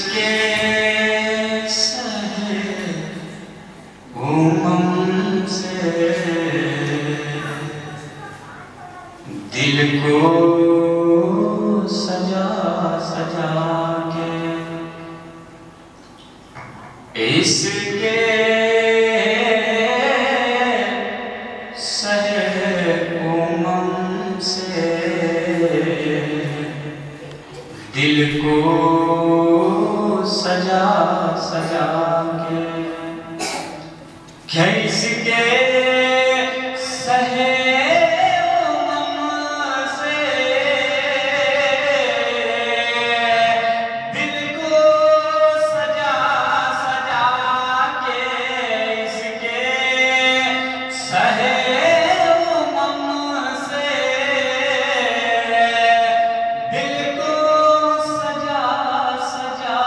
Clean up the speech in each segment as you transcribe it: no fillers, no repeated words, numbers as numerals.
किसके सहे घूमम से दिल को सजा सजा के इसके सहे घूमम से दिल को सजा सजा के इसके सहे से दिल को सजा सजा के इसके सहे से दिल को सजा सजा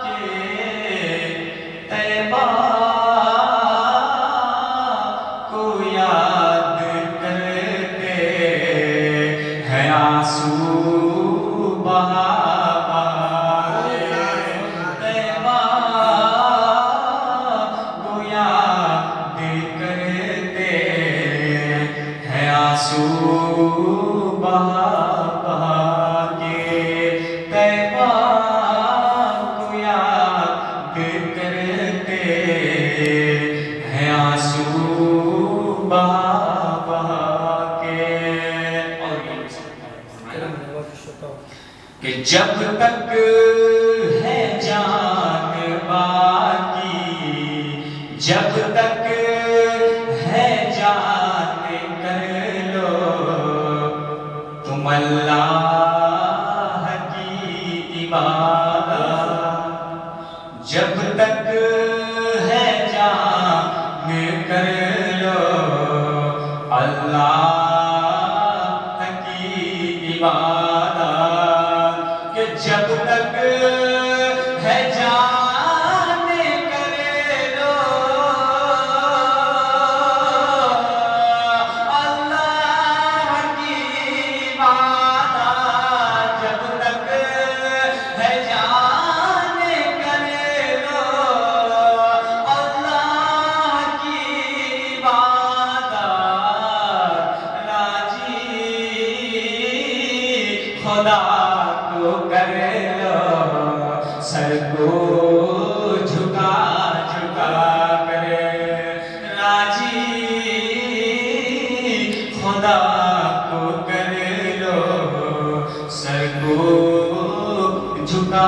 के तैबा आंसू बहा तैबा को याद करते हैं आंसू बहा बहा के तैबा को याद करते हैं आंसू बहा कि जब तक है जान बाकी जब तक है जान कर लो तुम अल्लाह की इबादत जब तक है जान कर लो अल्लाह की इबादत जब तक है जान कर लो अल्लाह की इबादत जब तक है जान कर लो अल्लाह की इबादत राजी खुदा कर लो सर को झुका झुका कर राजी खुदा को कर लो सर को झुका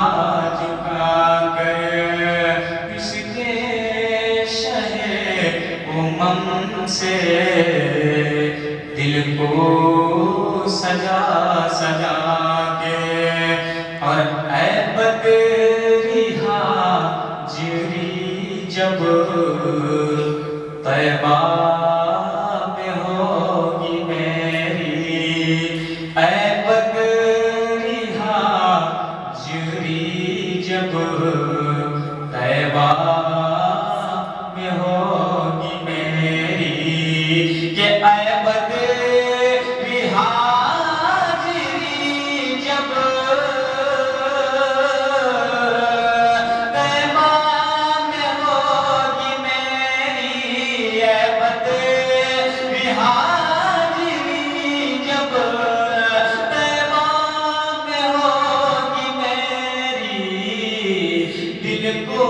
झुका कर इसके शहे उमम से दिल को सजा सजा के और ऐ बदरी हाजिरी जब तैबा में होगी मेरी ऐ बदरी हाजिरी जब तैबा में होगी मेरी कि ऐ बदरी हाजिरी जब दिल को